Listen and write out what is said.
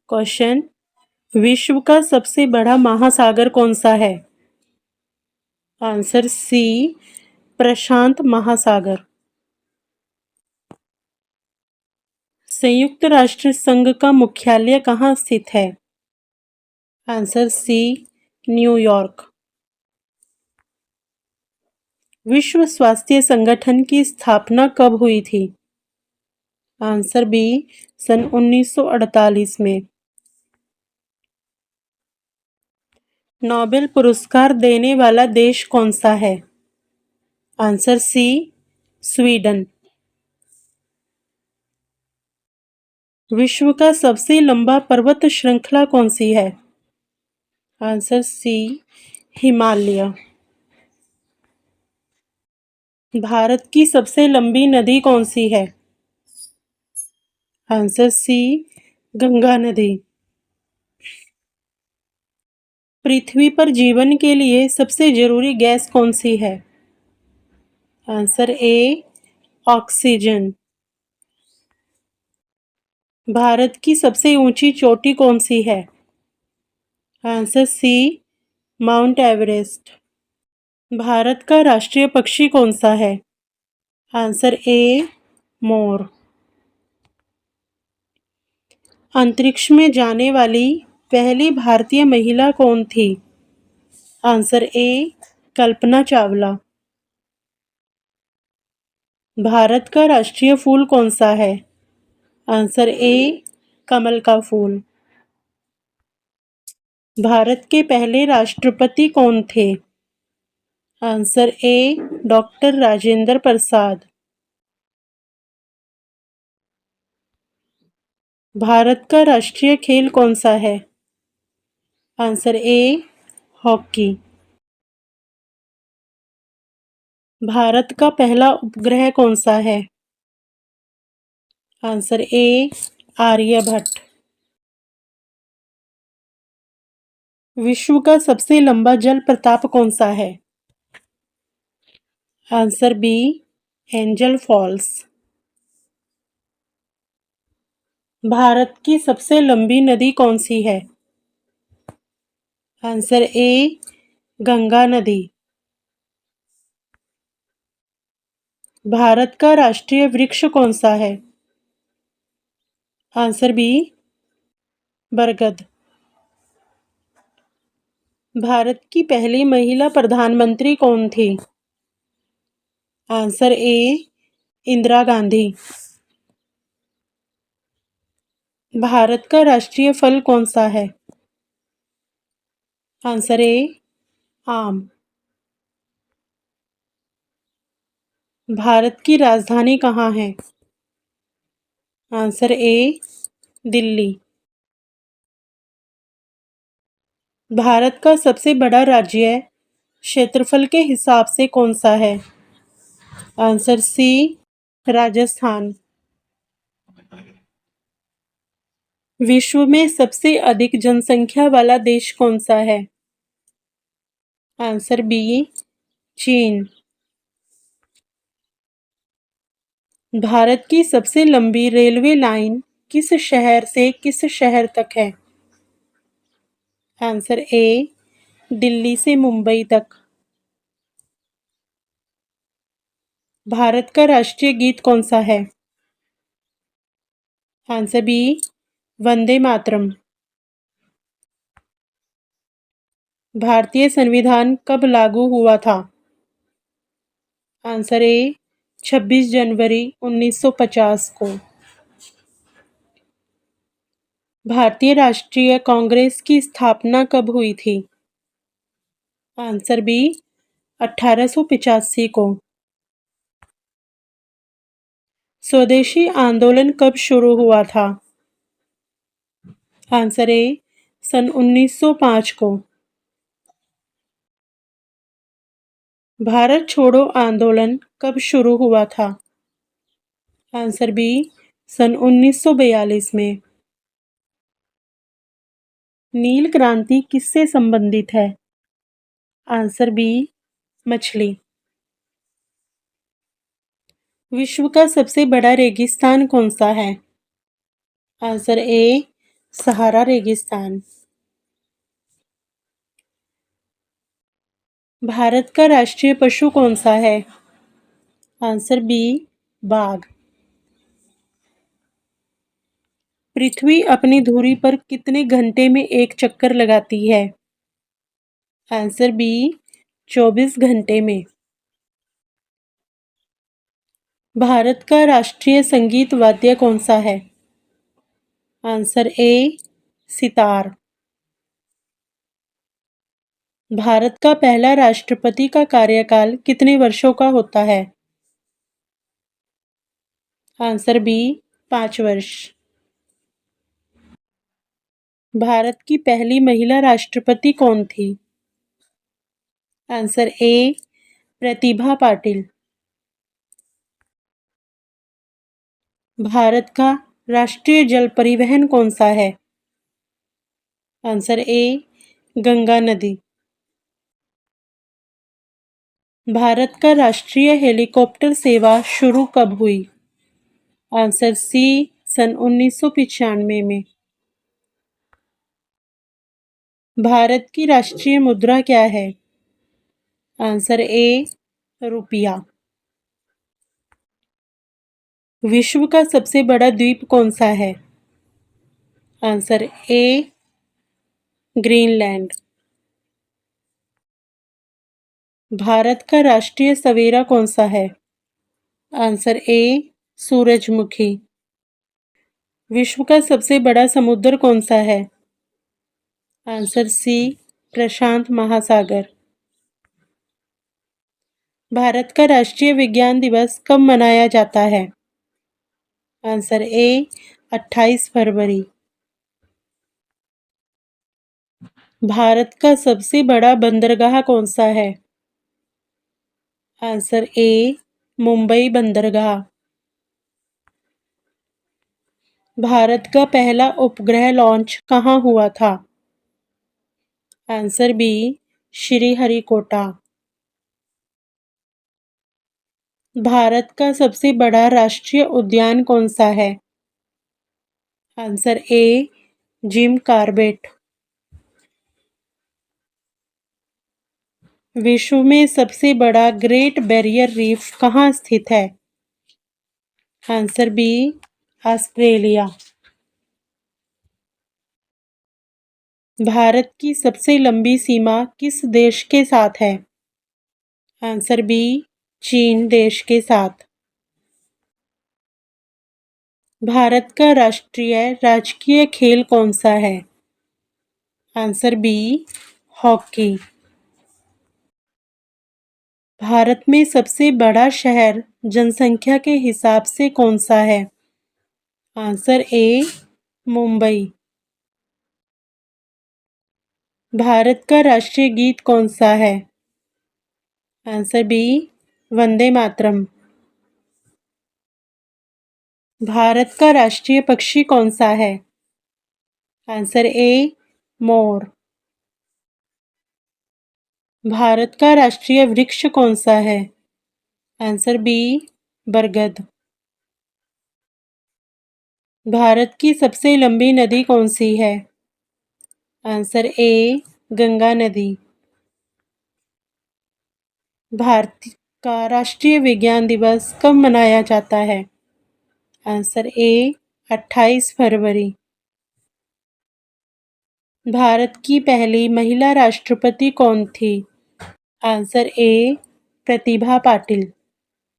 Question, विश्व का सबसे बड़ा महासागर कौन सा है? आंसर सी, प्रशांत महासागर। संयुक्त राष्ट्र संघ का मुख्यालय कहाँ स्थित है? Answer C, New York. विश्व स्वास्थ्य संगठन की स्थापना कब हुई थी? आंसर बी, सन 1948 में। नोबेल पुरस्कार देने वाला देश कौन सा है? Answer C, Sweden. विश्व का सबसे लंबा पर्वत श्रृंखला कौन सी है? आंसर सी, हिमालय। भारत की सबसे लंबी नदी कौन सी है? आंसर सी, गंगा नदी। पृथ्वी पर जीवन के लिए सबसे जरूरी गैस कौन सी है? आंसर ए, ऑक्सीजन। भारत की सबसे ऊंची चोटी कौन सी है? Answer C, Mount Everest. Bharat का राष्ट्रीय पक्षी कौन सा है? आंसर ए, मोर। अंतरिक्ष में जाने वाली पहली भारतीय महिला कौन थी? Answer A, Kalpana Chawla. भारत का राष्ट्रीय फूल कौन सा है? आंसर ए, कमल का फूल। भारत के पहले राष्ट्रपति कौन थे? Answer A, doctor Rajendra Prasad. Bharat का राष्ट्रीय खेल कौन सा है? आंसर ए, हॉकी। भारत का पहला उपग्रह कौन सा है? Answer A, Aryabhata. विश्व का सबसे लंबा जल प्रपात कौन सा है? Answer B, Angel Falls. Bharat की सबसे लंबी नदी कौन सी है? आंसर ए, गंगा नदी। भारत का राष्ट्रीय वृक्ष कौन सा है? आंसर बी, बरगद। भारत की पहली महिला प्रधानमंत्री कौन थी? Answer A, Indira Gandhi. भारत का राष्ट्रीय फल कौन सा है? आंसर ए, आम। भारत की राजधानी कहाँ है? आंसर ए, दिल्ली। भारत का सबसे बड़ा राज्य क्षेत्रफल के हिसाब से कौन सा है? Answer C, Rajasthan. विश्व में सबसे अधिक जनसंख्या वाला देश कौन सा है? आंसर बी, चीन। भारत की सबसे लंबी रेलवे लाइन किस शहर से किस शहर तक है? आंसर ए, दिल्ली से मुंबई तक। भारत का राष्ट्रीय गीत कौन सा है? Answer B, Vande Mataram. भारतीय संविधान कब लागू हुआ था? आंसर ए, 26 जनवरी 1950 को। भारतीय राष्ट्रीय कांग्रेस की स्थापना कब हुई थी? आंसर बी, 1885 को। स्वदेशी आंदोलन कब शुरू हुआ था? आंसर ए, सन 1905 को। भारत छोड़ो आंदोलन कब शुरू हुआ था? आंसर बी, सन 1942 में। नील क्रांति किससे संबंधित है? आंसर बी, मछली। विश्व का सबसे बड़ा रेगिस्तान कौन सा है? आंसर ए, सहारा रेगिस्तान। भारत का राष्ट्रीय पशु कौन सा है? आंसर बी बाघ। पृथ्वी अपनी धुरी पर कितने घंटे में एक चक्कर लगाती है? आंसर बी 24 घंटे में। भारत का राष्ट्रीय संगीत वाद्य कौन सा है? आंसर ए सितार। भारत का पहला राष्ट्रपति का कार्यकाल कितने वर्षों का होता है? आंसर बी 5 वर्ष। भारत की पहली महिला राष्ट्रपति कौन थी? आंसर ए प्रतिभा पाटिल। भारत का राष्ट्रीय जल परिवहन कौन सा है? आंसर ए गंगा नदी। भारत का राष्ट्रीय हेलीकॉप्टर सेवा शुरू कब हुई? आंसर सी सन 1995 में। भारत की राष्ट्रीय मुद्रा क्या है? आंसर ए रुपया। विश्व का सबसे बड़ा द्वीप कौन सा है? आंसर ए ग्रीनलैंड। भारत का राष्ट्रीय सवेरा कौन सा है? आंसर ए सूरजमुखी। विश्व का सबसे बड़ा समुद्र कौन सा है? आंसर सी प्रशांत महासागर। भारत का राष्ट्रीय विज्ञान दिवस कब मनाया जाता है? आंसर ए 28 फरवरी। भारत का सबसे बड़ा बंदरगाह कौन सा है? आंसर ए मुंबई बंदरगाह। भारत का पहला उपग्रह लॉन्च कहाँ हुआ था? Answer B Sriharikota. भारत का सबसे बड़ा राष्ट्रीय उद्यान कौन सा है? आंसर ए जिम कॉर्बेट। विश्व में सबसे बड़ा ग्रेट बैरियर रीफ कहाँ स्थित है? Answer B Australia. भारत की सबसे लंबी सीमा किस देश के साथ है? आंसर बी चीन देश के साथ। भारत का राष्ट्रीय राजकीय खेल कौन सा है? Answer B hockey. भारत में सबसे बड़ा शहर जनसंख्या के हिसाब से कौन सा है? आंसर ए मुंबई। भारत का राष्ट्रीय गीत कौन सा है? Answer B Vande Mataram. भारत का राष्ट्रीय पक्षी कौन सा है? आंसर ए मोर। भारत का राष्ट्रीय वृक्ष कौन सा है? आंसर बी बरगद। भारत की सबसे लंबी नदी कौन सी है? आंसर ए गंगा नदी। भारत का राष्ट्रीय विज्ञान दिवस कब मनाया जाता है? आंसर ए 28 फरवरी। भारत की पहली महिला राष्ट्रपति कौन थी? आंसर ए प्रतिभा पाटिल।